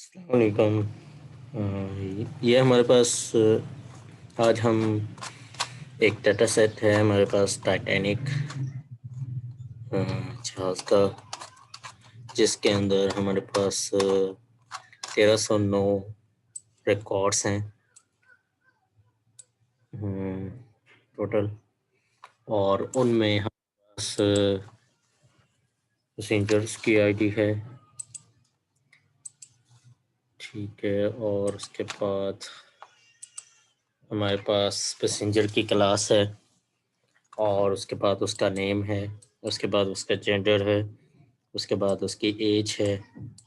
अस्सलामुअलैकुम। ये हमारे पास आज हम एक डाटा सेट है हमारे पास टाइटैनिक जहाज़ का, जिसके अंदर हमारे पास 1309 रिकॉर्ड्स हैं टोटल। और उनमें हमारे पास पैसेंजर्स की आईडी है, ठीक है। और उसके बाद हमारे पास पैसेंजर की क्लास है, और उसके बाद उसका नेम है, उसके बाद उसका जेंडर है, उसके बाद उसकी एज है,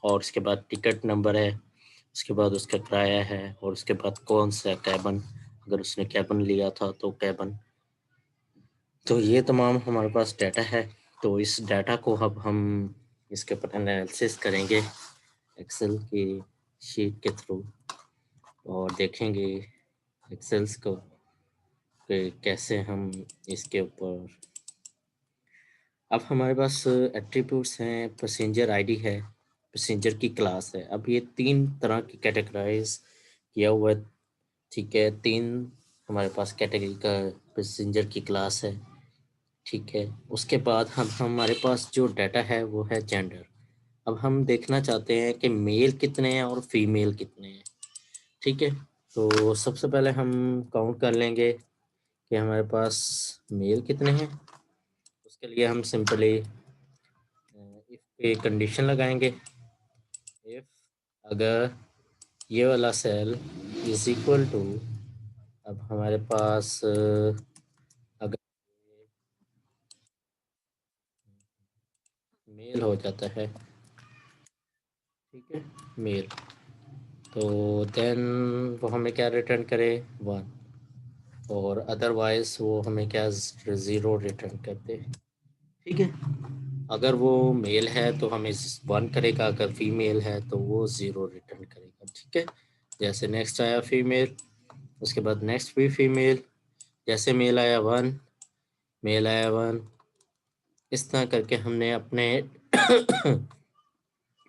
और उसके बाद टिकट नंबर है, उसके बाद उसका किराया है, और उसके बाद कौन सा कैबन, अगर उसने कैबन लिया था तो कैबन। तो ये तमाम हमारे पास डाटा है। तो इस डाटा को अब हम इसके ऊपर एनालिसिस करेंगे एक्सेल की शीट के थ्रू, और देखेंगे एक्सेल्स को कि कैसे हम इसके ऊपर। अब हमारे पास एट्रीब्यूट्स हैं, पैसेंजर आईडी है, पैसेंजर की क्लास है। अब ये 3 तरह की कैटेगराइज किया हुआ है, ठीक है। 3 हमारे पास कैटेगरी का पैसेंजर की क्लास है, ठीक है। उसके बाद हम हमारे पास जो डाटा है वो है जेंडर। अब हम देखना चाहते हैं कि मेल कितने हैं और फीमेल कितने हैं, ठीक है। तो सबसे पहले हम काउंट कर लेंगे कि हमारे पास मेल कितने हैं। उसके लिए हम सिंपली इफ पे कंडीशन लगाएंगे। इफ अगर ये वाला सेल इज इक्वल टू, अब हमारे पास अगर मेल हो जाता है, ठीक है, मेल, तो देन वो हमें क्या रिटर्न करे, 1। और अदरवाइज वो हमें क्या, 0 रिटर्न कर दे, ठीक है। अगर वो मेल है तो हमें 1 करेगा, अगर फीमेल है तो वो 0 रिटर्न करेगा, ठीक है। जैसे नेक्स्ट आया फीमेल, उसके बाद नेक्स्ट भी फीमेल, जैसे मेल आया 1, मेल आया 1। इस तरह करके हमने अपने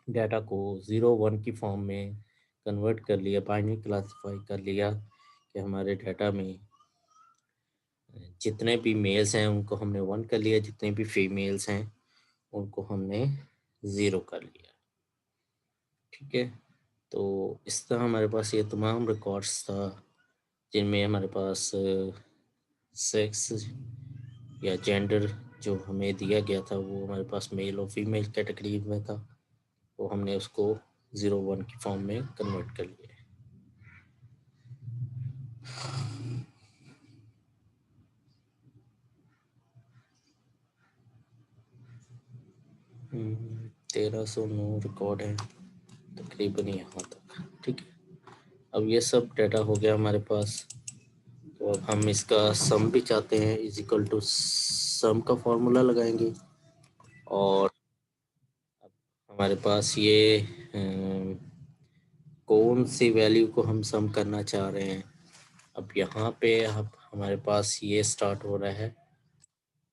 डाटा को 0 1 की फॉर्म में कन्वर्ट कर लिया, बाइनरी क्लासीफाई कर लिया कि हमारे डाटा में जितने भी मेल्स हैं उनको हमने 1 कर लिया, जितने भी फीमेल्स हैं उनको हमने 0 कर लिया, ठीक है। तो इस तरह हमारे पास ये तमाम रिकॉर्ड्स था जिनमें हमारे पास सेक्स या जेंडर जो हमें दिया गया था वो हमारे पास मेल और फीमेल कैटेगरी में था, तो हमने उसको 0 1 की फॉर्म में कन्वर्ट कर लिया। 1309 रिकॉर्ड है तकरीबन यहाँ तक, ठीक है। अब ये सब डाटा हो गया हमारे पास। तो अब हम इसका सम भी चाहते हैं, इज इक्वल टू सम का फॉर्मूला लगाएंगे। और अब हमारे पास ये कौन सी वैल्यू को हम सम करना चाह रहे हैं। अब यहाँ पे अब हमारे पास ये स्टार्ट हो रहा है,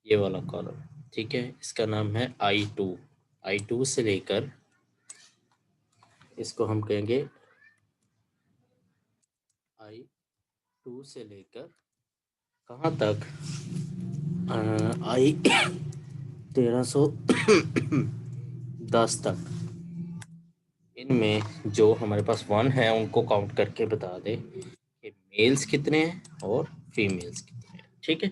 ये वाला कॉलम, ठीक है। इसका नाम है I2। I2 से लेकर, इसको हम कहेंगे I2 से लेकर कहाँ तक, I 1310 तक। इनमें जो हमारे पास 1 है उनको काउंट करके बता दे कि मेल्स कितने हैं और फीमेल्स कितने हैं, ठीक है।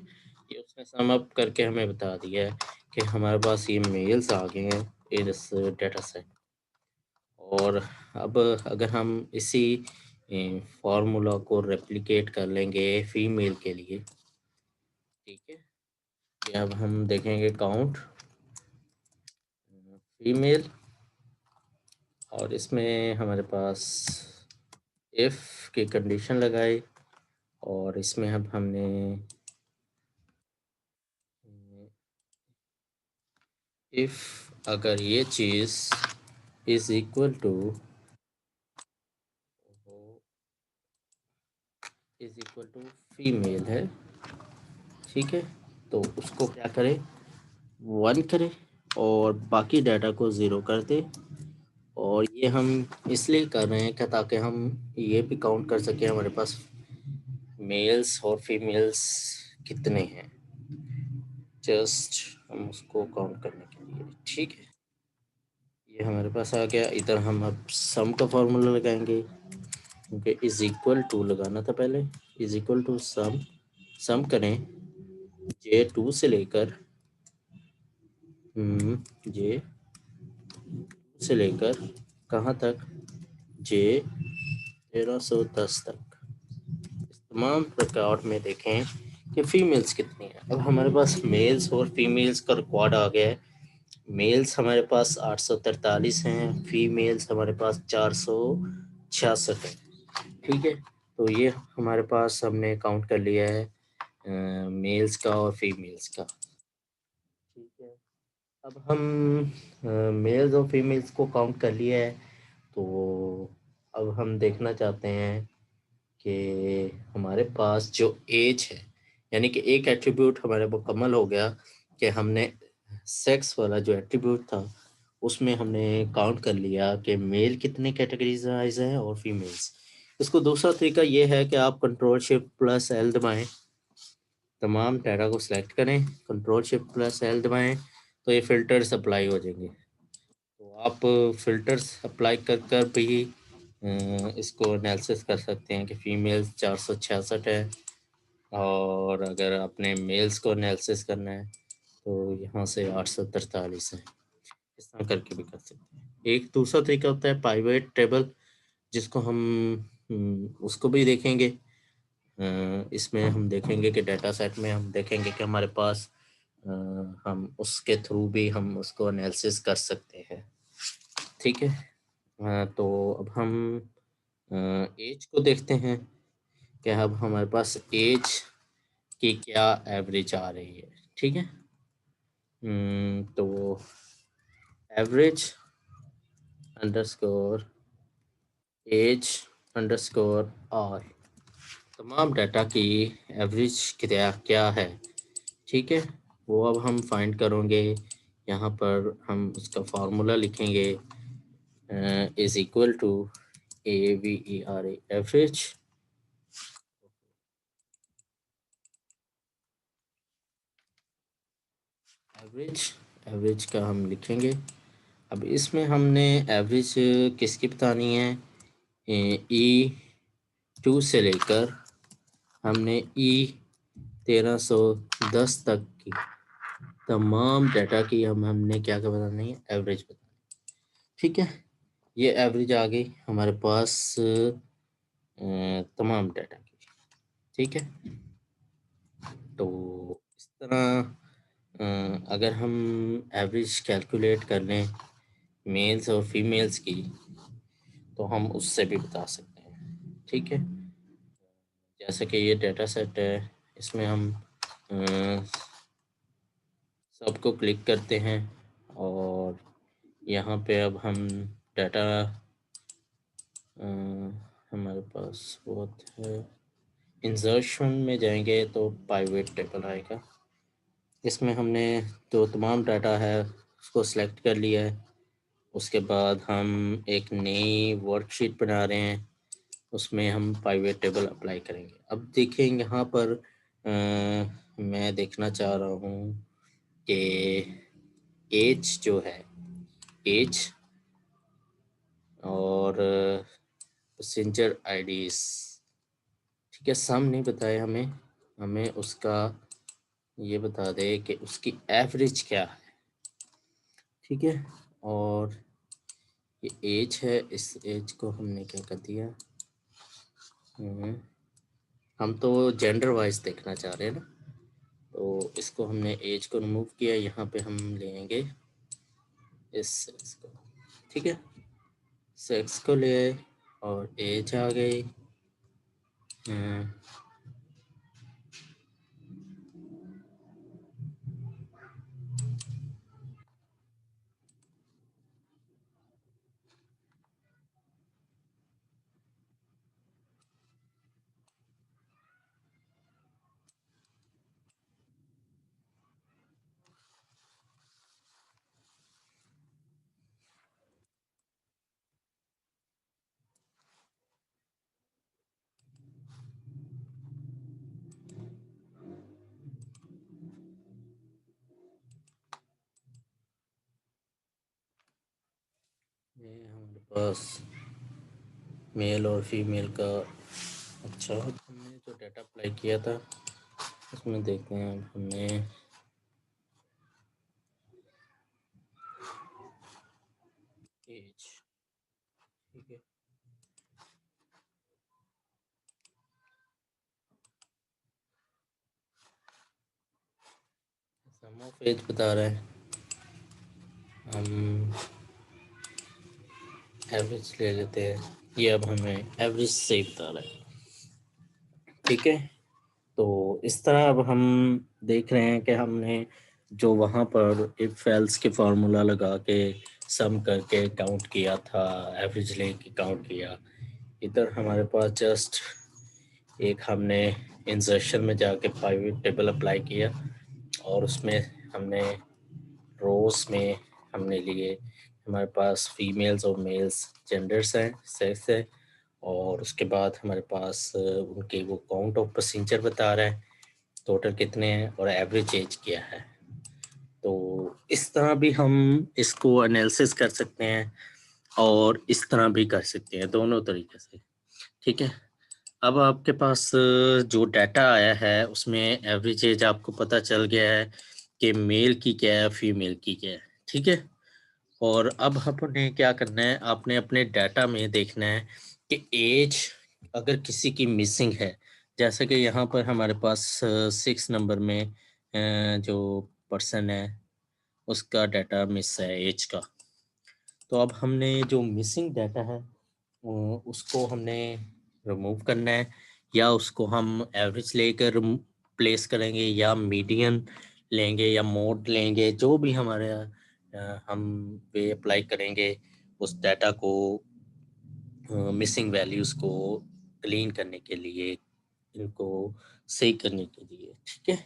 ये उसने सम अप करके हमें बता दिया है कि हमारे पास ये मेल्स आ गए हैं इस डाटा सेट। और अब अगर हम इसी फार्मूला को रेप्लिकेट कर लेंगे फीमेल के लिए, ठीक है। ये अब हम देखेंगे काउंट फीमेल, और इसमें हमारे पास इफ़ की कंडीशन लगाई, और इसमें अब हमने इफ़ अगर ये चीज़ इज़ इक्वल टू फीमेल है, ठीक है, तो उसको क्या करे, 1 करे और बाकी डाटा को 0 कर दे। और ये हम इसलिए कर रहे हैं कि ताकि हम ये भी काउंट कर सकें हमारे पास मेल्स और फीमेल्स कितने हैं, जस्ट हम उसको काउंट करने के लिए। ठीक है, ये हमारे पास आ गया। इधर हम अब सम का फॉर्मूला लगाएंगे, क्योंकि इज इक्वल टू लगाना था पहले। इज इक्वल टू सम, सम करें J2 से लेकर J2 से लेकर कहाँ तक, J1310 तक। इस तमाम रिकॉर्ड में देखें कि फीमेल्स कितनी हैं। अब हमारे पास मेल्स और फीमेल्स का रिकॉर्ड आ गया है। मेल्स हमारे पास 843 हैं, फीमेल्स हमारे पास 466 हैं। ठीक है, तो ये हमारे पास हमने काउंट कर लिया है मेल्स का और फीमेल्स का। ठीक है, अब हम मेल्स और फीमेल्स को काउंट कर लिया है, तो अब हम देखना चाहते हैं कि हमारे पास जो एज है, यानी कि एक एट्रीब्यूट हमारे मुकम्मल हो गया कि हमने सेक्स वाला जो एट्रीब्यूट था उसमें हमने काउंट कर लिया कि मेल कितने कैटेगरीज हैं और फीमेल्स। इसको दूसरा तरीका ये है कि आप कंट्रोल शिफ्ट प्लस एल दबाएं, तमाम डाटा को सिलेक्ट करें, कंट्रोल शिफ्ट प्लस एल दबाएं, तो ये फ़िल्टर्स अप्लाई हो जाएंगे। तो आप फ़िल्टर्स अप्लाई कर कर भी इसको एनालिसिस कर सकते हैं कि फ़ीमेल्स 466 है, और अगर आपने मेल्स को एनालिसिस करना है तो यहाँ से 843 है। इस तरह करके भी कर सकते हैं। एक दूसरा तरीका होता है पाइवेट टेबल, जिसको हम उसको भी देखेंगे। इसमें हम देखेंगे कि डाटा सेट में हम देखेंगे कि हमारे पास हम उसके थ्रू भी हम उसको एनालिसिस कर सकते हैं। ठीक है, तो अब हम एज को देखते हैं कि अब हमारे पास एज की क्या एवरेज आ रही है। ठीक है, तो average underscore age underscore R, तमाम डाटा की एवरेज क्या क्या है। ठीक है, वो अब हम फाइंड करेंगे। यहाँ पर हम उसका फार्मूला लिखेंगे, is equal to AVERA average. Average, average का हम लिखेंगे। अब इसमें हमने एवरेज किसकी बतानी है, E2 से लेकर हमने E1310 तक की तमाम डाटा की हमने क्या क्या बतानी है, एवरेज बतानी। ठीक है, ये एवरेज आ गई हमारे पास तमाम डाटा की। ठीक है, तो इस तरह अगर हम एवरेज कैलकुलेट कर लें मेल्स और फीमेल्स की, तो हम उससे भी बता सकते हैं। ठीक है, जैसे कि ये डाटा सेट है, इसमें हम सबको क्लिक करते हैं, और यहाँ पे अब हम डाटा हमारे पास बहुत है, इंसर्शन में जाएंगे तो पाइवेट टेबल आएगा। इसमें हमने जो तमाम डाटा है उसको सिलेक्ट कर लिया है। उसके बाद हम एक नई वर्कशीट बना रहे हैं, उसमें हम पाइवेट टेबल अप्लाई करेंगे। अब देखें यहाँ पर मैं देखना चाह रहा हूँ कि एज जो है, एज और पैसेंजर आईडीज, ठीक है, सम नहीं बताए हमें, हमें उसका ये बता दे कि उसकी एवरेज क्या है। ठीक है, और ये एज है, इस एज को हमने क्या कर दिया, हम तो जेंडर वाइज देखना चाह रहे हैं ना, तो इसको हमने एज को रिमूव किया, यहाँ पे हम लेंगे इस सेक्स को। ठीक है, सेक्स को ले आए और एज आ गई। ये हमारे पास मेल और फीमेल का। अच्छा, हमने जो डाटा अप्लाई किया था उसमें देखते हैं अब हमें एज। ठीक है, सम ऑफ एज बता रहे हैं, हम एवरेज ले लेते हैं। ये अब हमें एवरेज से बता रहा है। ठीक है, तो इस तरह अब हम देख रहे हैं कि हमने जो वहाँ पर इफ एल्स के फार्मूला लगा के सम करके काउंट किया था, एवरेज लेके काउंट किया। इधर हमारे पास जस्ट एक हमने इंसर्शन में जाके पाइवट टेबल अप्लाई किया और उसमें हमने रोज में हमने लिए, हमारे पास फीमेल्स और मेल्स जेंडर्स हैं, सेक्स है, और उसके बाद हमारे पास उनके वो काउंट ऑफ पैसेंजर बता रहा है, टोटल कितने हैं और एवरेज एज क्या है। तो इस तरह भी हम इसको एनालिसिस कर सकते हैं और इस तरह भी कर सकते हैं, दोनों तरीके से। ठीक है, अब आपके पास जो डाटा आया है उसमें एवरेज एज आपको पता चल गया है कि मेल की क्या है, फीमेल की क्या है। ठीक है, और अब आपने क्या करना है, आपने अपने डाटा में देखना है कि एज अगर किसी की मिसिंग है, जैसे कि यहाँ पर हमारे पास 6 नंबर में जो पर्सन है उसका डाटा मिस है एज का। तो अब हमने जो मिसिंग डाटा है उसको हमने रिमूव करना है, या उसको हम एवरेज लेकर प्लेस करेंगे या मीडियन लेंगे या मोड लेंगे, जो भी हमारे हम वे अप्लाई करेंगे उस डाटा को मिसिंग वैल्यूज़ को क्लीन करने के लिए, इनको सही करने के लिए। ठीक है,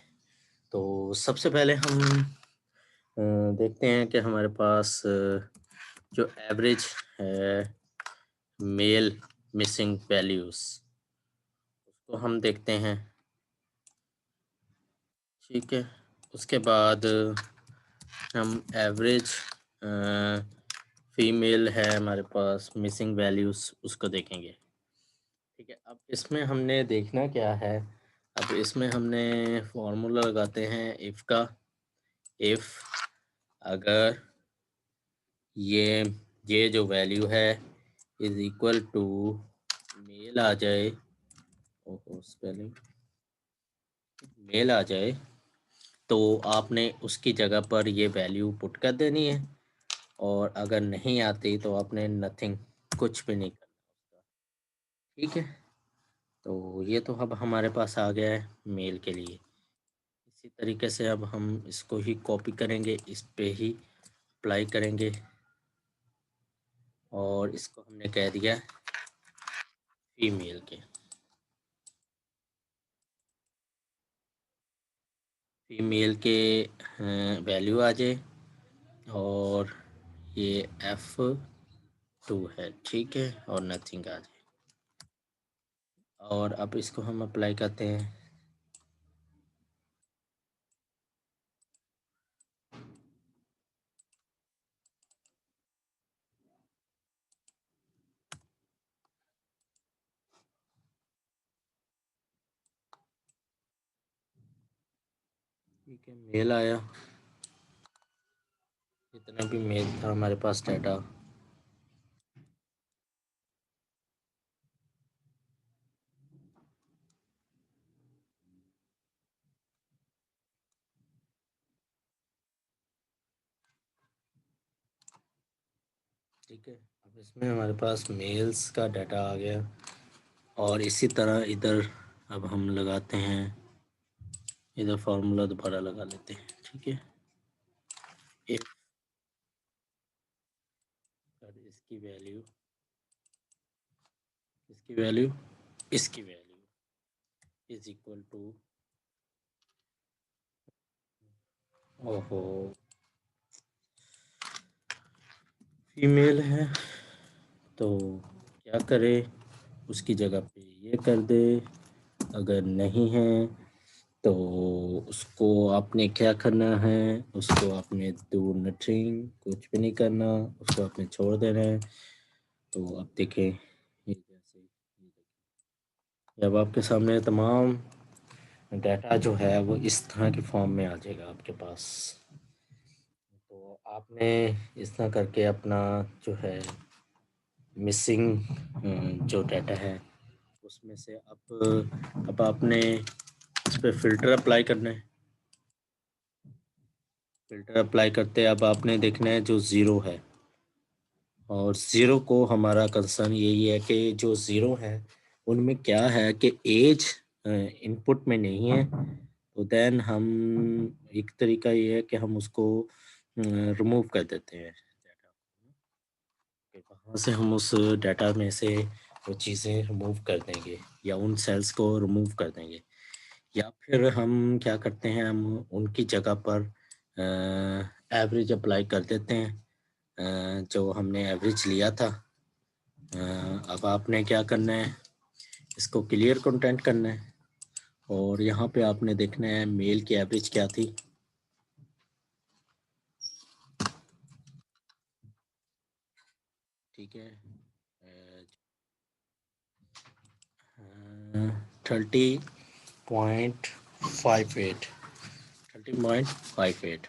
तो सबसे पहले हम देखते हैं कि हमारे पास जो एवरेज है मेल मिसिंग वैल्यूज़ उसको हम देखते हैं। ठीक है, उसके बाद हम एवरेज फीमेल है हमारे पास मिसिंग वैल्यूज़ उसको देखेंगे। ठीक है, अब इसमें हमने देखना क्या है, अब इसमें हमने फॉर्मूला लगाते हैं इफ़ का। इफ़ अगर ये ये जो वैल्यू है इज़ इक्वल टू मेल आ जाए, ओहो स्पेलिंग, मेल आ जाए, तो आपने उसकी जगह पर ये वैल्यू पुट कर देनी है, और अगर नहीं आती तो आपने नथिंग, कुछ भी नहीं करना। ठीक है, तो ये तो अब हमारे पास आ गया है मेल के लिए। इसी तरीके से अब हम इसको ही कॉपी करेंगे, इस पे ही अप्लाई करेंगे, और इसको हमने कह दिया फीमेल के। फीमेल के वैल्यू आ जाए और ये F2 है। ठीक है, और नथिंग आ जाए, और अब इसको हम अप्लाई करते हैं। ठीक है, मेल आया, जितना भी मेल था हमारे पास डाटा। ठीक है, अब इसमें हमारे पास मेल्स का डाटा आ गया, और इसी तरह इधर अब हम लगाते हैं, इधर फार्मूला दोबारा लगा लेते हैं। ठीक है, इफ इसकी वैल्यू, इसकी वैल्यू, इसकी वैल्यू इज इक्वल टू, ओहो फीमेल है, तो क्या करे, उसकी जगह पे ये कर दे। अगर नहीं है तो उसको आपने क्या करना है, उसको आपने डू नथिंग, कुछ भी नहीं करना, उसको आपने छोड़ देना है। तो अब देखें, ये जैसे जब आपके सामने तमाम डाटा जो है वो इस तरह की फॉर्म में आ जाएगा आपके पास। तो आपने इस तरह करके अपना जो है मिसिंग जो डाटा है उसमें से अब आपने इस पे फ़िल्टर अप्लाई करना है। फ़िल्टर अप्लाई करते अब आपने देखना है जो ज़ीरो है, और ज़ीरो को हमारा कंसर्न यही है कि जो ज़ीरो है उनमें क्या है कि एज इनपुट में नहीं है। तो देन हम एक तरीका ये है कि हम उसको रिमूव कर देते हैं डाटा, कि वहाँ से हम उस डाटा में से वो चीज़ें रिमूव कर देंगे या उन सेल्स को रिमूव कर देंगे। या फिर हम क्या करते हैं, हम उनकी जगह पर एवरेज अप्लाई कर देते हैं, जो हमने एवरेज लिया था। अब आपने क्या करना है, इसको क्लियर कंटेंट करना है, और यहाँ पे आपने देखना है मेल की एवरेज क्या थी। ठीक है, 30.58, 30.58।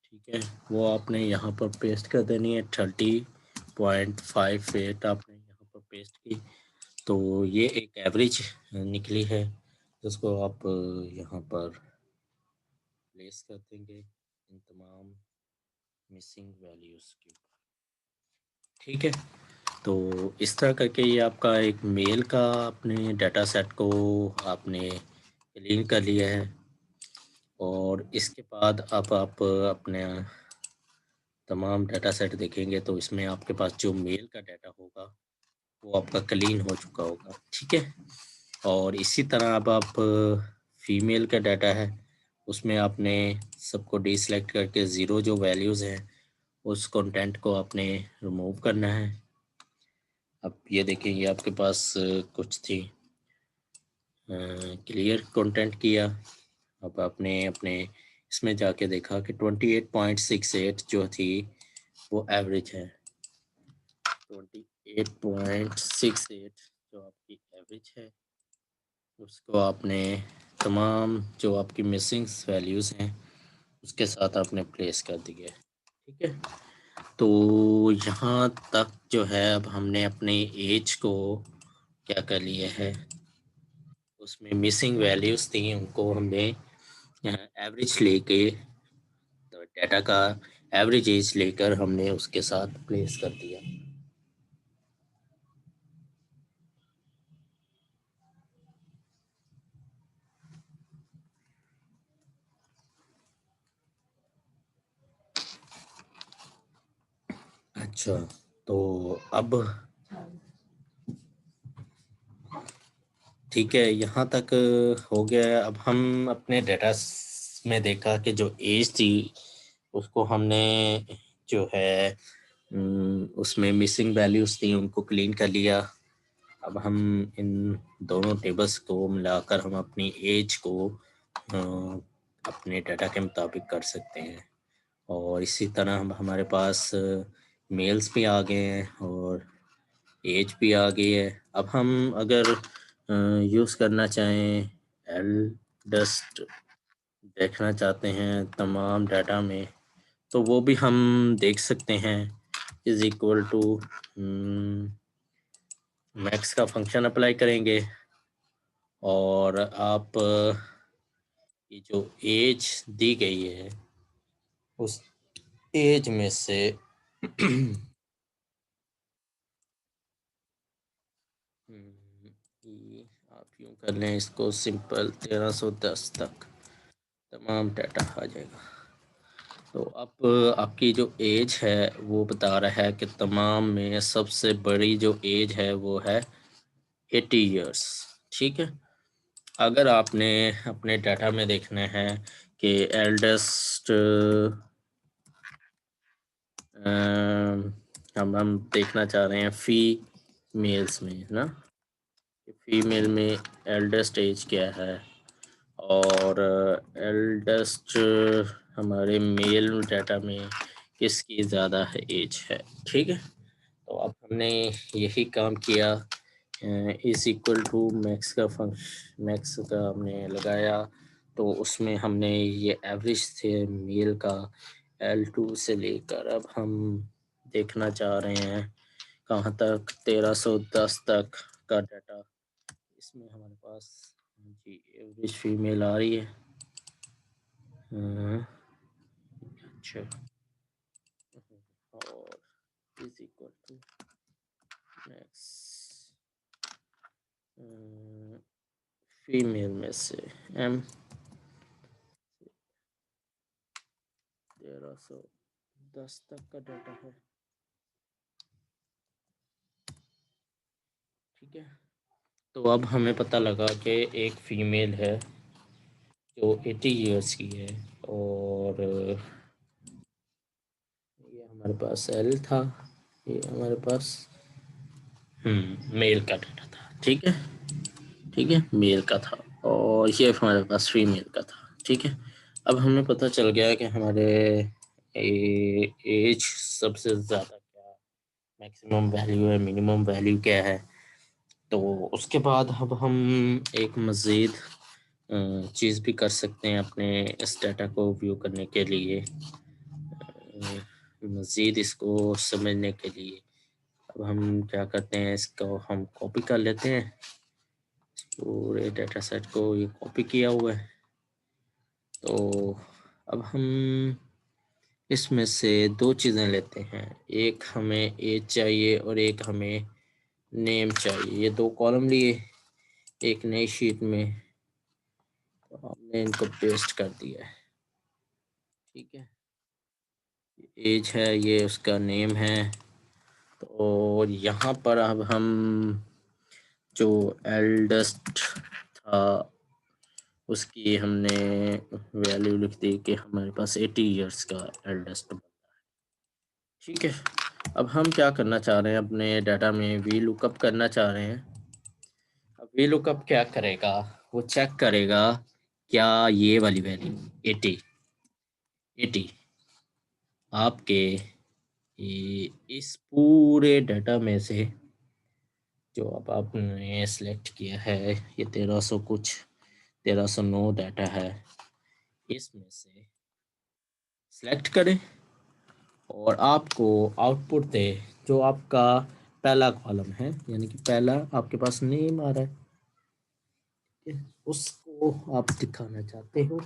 ठीक है, वो आपने यहाँ पर पेस्ट कर देनी है, 30.58 आपने यहाँ पर पेस्ट की। तो ये एक एवरेज निकली है जिसको आप यहाँ पर प्लेस कर देंगे इन तमाम मिसिंग वैल्यूज़ के ऊपर। ठीक है, तो इस तरह करके ये आपका एक मेल का अपने डाटा सेट को आपने क्लीन कर लिया है। और इसके बाद अब आप अपने तमाम डाटा सेट देखेंगे तो इसमें आपके पास जो मेल का डाटा होगा वो आपका क्लीन हो चुका होगा। ठीक है, और इसी तरह अब आप फीमेल का डाटा है उसमें आपने सबको डीसेलेक्ट करके ज़ीरो जो वैल्यूज़ हैं उस कंटेंट को आपने रिमूव करना है। अब ये देखिए, ये आपके पास कुछ थी, क्लियर कंटेंट किया। अब आपने अपने इसमें जाके देखा कि 28.68 जो थी वो एवरेज है। 28.68 जो आपकी एवरेज है उसको आपने तमाम जो आपकी मिसिंग वैल्यूज़ हैं उसके साथ आपने प्लेस कर दिया है। ठीक है, तो यहाँ तक जो है अब हमने अपनी एज को क्या कर लिया है, उसमें मिसिंग वैल्यूज़ थी उनको हमने एवरेज लेके, तो डाटा का एवरेज एज लेकर हमने उसके साथ प्लेस कर दिया। अच्छा, तो अब ठीक है, यहाँ तक हो गया। अब हम अपने डेटा में देखा कि जो एज थी उसको हमने जो है उसमें मिसिंग वैल्यूज़ थी उनको क्लीन कर लिया। अब हम इन दोनों टेबल्स को मिलाकर हम अपनी एज को अपने डाटा के मुताबिक कर सकते हैं। और इसी तरह हम हमारे पास मेल्स भी आ गए हैं और एज भी आ गई है। अब हम अगर यूज़ करना चाहें, एल डस्ट देखना चाहते हैं तमाम डाटा में, तो वो भी हम देख सकते हैं। इज़ इक्वल टू मैक्स का फंक्शन अप्लाई करेंगे, और आप ये जो एज दी गई है उस एज में से ये आप यूँ कर लें इसको सिंपल 1310 तक तमाम डाटा आ जाएगा। तो अब आपकी जो एज है वो बता रहा है कि तमाम में सबसे बड़ी जो एज है वो है 80 इयर्स। ठीक है, अगर आपने अपने डाटा में देखना है कि एल्डेस्ट हम देखना चाह रहे हैं फीमेल्स में, है ना, फीमेल में एल्डेस्ट एज क्या है, और एल्डेस्ट हमारे मेल डाटा में किसकी ज़्यादा है एज है। ठीक है, तो अब हमने यही काम किया। इज इक्वल टू मैक्स का फंक्शन, मैक्स का हमने लगाया, तो उसमें हमने ये एवरेज थे मेल का L2 से लेकर अब हम देखना चाह रहे हैं कहाँ तक 1310 तक का डाटा। इसमें हमारे पास जी एवरेज फीमेल आ रही है। अच्छा, और is equal to max female में से M 1310 तक का डाटा है। ठीक है, तो अब हमें पता लगा कि एक फीमेल है जो 80 इयर्स की है, और ये हमारे पास L था, ये हमारे पास मेल का डाटा था। ठीक है, ठीक है, मेल का था, और ये हमारे पास फीमेल का था। ठीक है, अब हमें पता चल गया कि हमारे एज सबसे ज़्यादा क्या मैक्सिमम वैल्यू है, मिनिमम वैल्यू क्या है। तो उसके बाद अब हम एक मज़ीद चीज़ भी कर सकते हैं अपने इस डाटा को व्यू करने के लिए, मज़ीद इसको समझने के लिए। अब हम क्या करते हैं, इसको हम कॉपी कर लेते हैं, पूरे डाटा सेट को ये कॉपी किया हुआ है। तो अब हम इसमें से दो चीज़ें लेते हैं, एक हमें एज चाहिए और एक हमें नेम चाहिए। ये दो कॉलम लिए एक नई शीट में, तो हमने इनको पेस्ट कर दिया है। ठीक है, एज है, ये उसका नेम है। तो और यहाँ पर अब हम जो एल्डेस्ट था उसकी हमने वैल्यू लिख दी कि हमारे पास 80 इयर्स का एल्डेस्ट बंदा है। ठीक है, अब हम क्या करना चाह रहे हैं, अपने डाटा में वी लुकअप करना चाह रहे हैं। अब वी लुकअप क्या करेगा, वो चेक करेगा क्या ये वाली वैल्यू 80 80 आपके इस पूरे डाटा में से जो अब आपने सेलेक्ट किया है, ये 1300 कुछ 1309 डाटा है, इसमें से सिलेक्ट करें और आपको आउटपुट दे जो आपका पहला कॉलम है, यानी कि पहला आपके पास नेम आ रहा है, ठीक है, उसको आप दिखाना चाहते हो।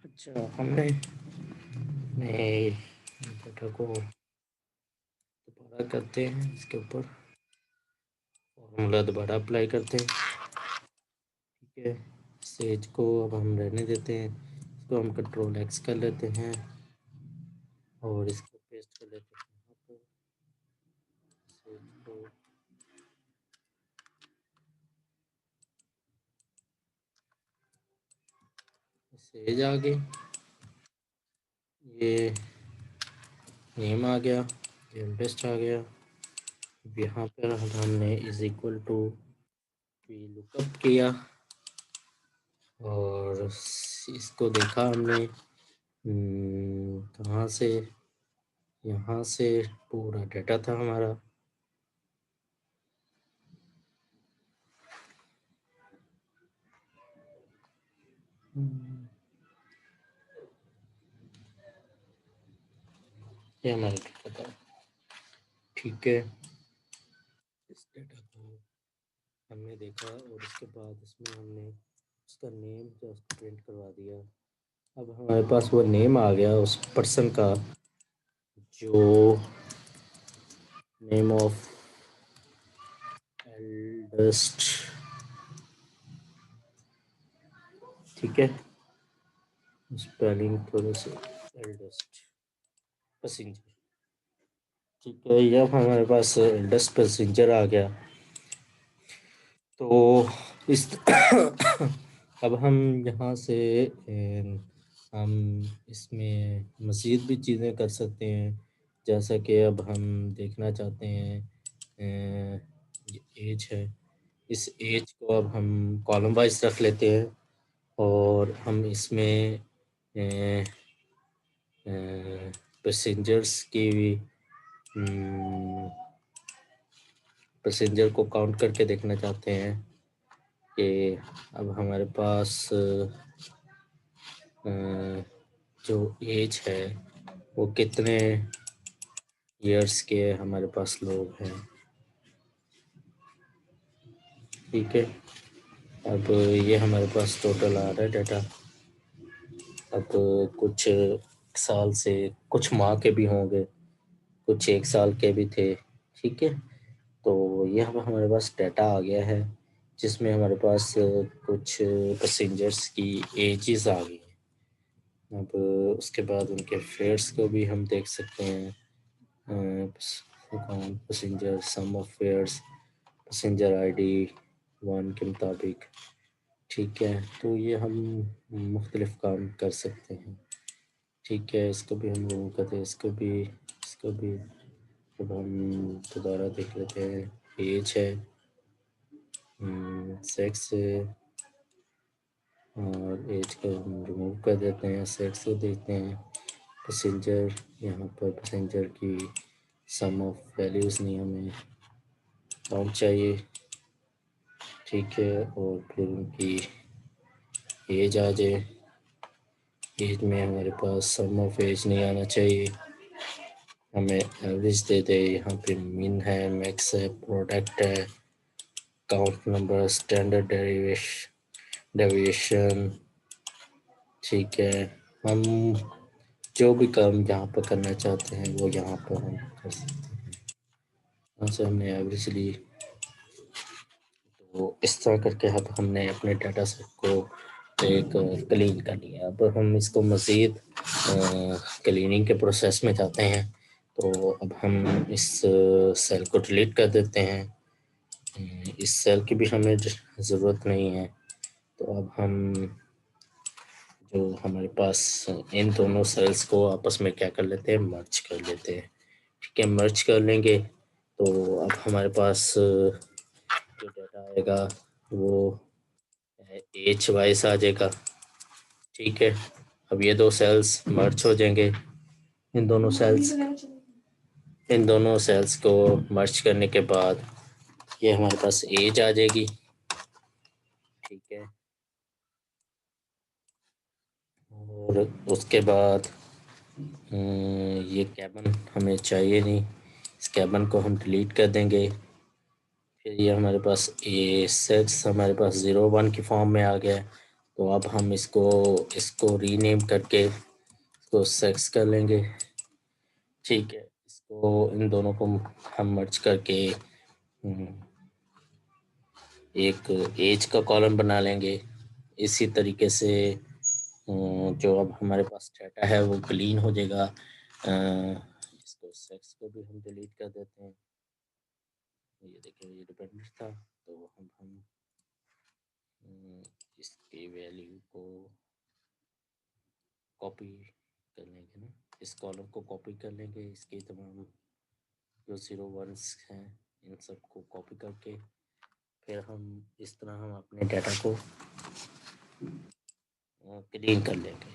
अच्छा, हमने डाटा को दोबारा करते हैं, इसके ऊपर फॉर्मूला दोबारा अप्लाई करते हैं। ठीक है, सेज को अब हम रहने देते हैं, इसको हम कंट्रोल एक्स कर लेते हैं और इसको पेस्ट कर लेते हैं यहाँ पर। सेज को सेज आ गई, ये नेम आ गया, ये बेस्ट आ गया। यहाँ पर हमने is equal to V lookup किया और इसको देखा हमने कहाँ से, यहाँ से पूरा डाटा था हमारा। ये हमारा डाटा था। ठीक है, इस डाटा को हमने देखा और उसके बाद इसमें हमने उसका नेम जो उसको प्रिंट करवा दिया। अब हमारे पास वो नेम आ गया उस पर्सन का जो नेम ऑफ एल्डेस्ट। ठीक है, स्पेलिंग थोड़े से एल्डेस्ट पैसेंजर। ठीक है, ये अब हमारे पास एल्डेस्ट पैसेंजर आ गया। तो इस अब हम यहाँ से हम इसमें मज़ीद भी चीज़ें कर सकते हैं, जैसा कि अब हम देखना चाहते हैं ये एज है, इस एज को अब हम कॉलम वाइज रख लेते हैं और हम इसमें पैसेंजर्स की पैसेंजर को काउंट करके देखना चाहते हैं कि अब हमारे पास जो एज है वो कितने ईयर्स के हमारे पास लोग हैं। ठीक है, अब ये हमारे पास टोटल आ रहा है डाटा। अब कुछ साल से कुछ माह के भी होंगे, कुछ 1 साल के भी थे। ठीक है, तो ये अब हमारे पास डाटा आ गया है जिसमें हमारे पास कुछ पैसेंजर्स की एजेस आ गई हैं। अब उसके बाद उनके फेयर्स को भी हम देख सकते हैं। Passenger sum of fares, passenger ID 1 के मुताबिक। ठीक है, तो ये हम मुख्तलिफ काम कर सकते हैं। ठीक है, इसको भी हम लोगों करते हैं, इसको भी अब हम दोबारा देख लेते हैं। एज है, सेक्स है, और एज को हम रिमूव कर देते हैं, सेक्स को देखते हैं। पैसेंजर, यहाँ पर पैसेंजर की सम ऑफ वैल्यूज़ नहीं हमें काउंट चाहिए। ठीक है, और फिर उनकी एज आ जाए। एज में हमारे पास सम ऑफ एज नहीं आना चाहिए, हमें एवरेज दे दे। यहाँ पे मीन है, मैक्स है, प्रोडक्ट है, काउंट नंबर, स्टैंडर्ड डेविएशन। ठीक है, हम जो भी काम यहाँ पर करना चाहते हैं वो यहाँ पर हम कर सकते हैं। यहाँ से हमने एवरेज ली, तो इस तरह करके अब हमने अपने डाटा सेट को एक क्लीन कर लिया। अब हम इसको मज़ीद क्लीनिंग के प्रोसेस में जाते हैं। तो अब हम इस सेल को डिलीट कर देते हैं। इस सेल की भी हमें ज़रूरत नहीं है। तो अब हम जो हमारे पास इन दोनों सेल्स को आपस में क्या कर लेते हैं, मर्ज कर लेते हैं। ठीक है, मर्ज कर लेंगे तो अब हमारे पास जो डाटा आएगा वो एच वाइज आ जाएगा। ठीक है, अब ये दो सेल्स मर्ज हो जाएंगे। इन दोनों सेल्स को मर्ज करने के बाद ये हमारे पास एज आ जाएगी। ठीक है, और उसके बाद ये कैबन हमें चाहिए नहीं, इस कैबन को हम डिलीट कर देंगे। फिर ये हमारे पास ए सेट्स हमारे पास 0 1 की फॉर्म में आ गया है। तो अब हम इसको रीनेम करके इसको सेक्स कर लेंगे। ठीक है, इसको इन दोनों को हम मर्ज करके एक एज का कॉलम बना लेंगे। इसी तरीके से जो अब हमारे पास डाटा है वो क्लीन हो जाएगा। इसको सेक्स को भी हम डिलीट कर देते हैं। ये देखिए, ये डिपेंडेंट था, तो हम इसकी वैल्यू को कॉपी कर लेंगे ना, इस कॉलम को कॉपी कर लेंगे, इसके तमाम जो 0 1s हैं इन सब को कॉपी करके फिर हम इस तरह हम अपने डाटा को क्लीन कर लेंगे।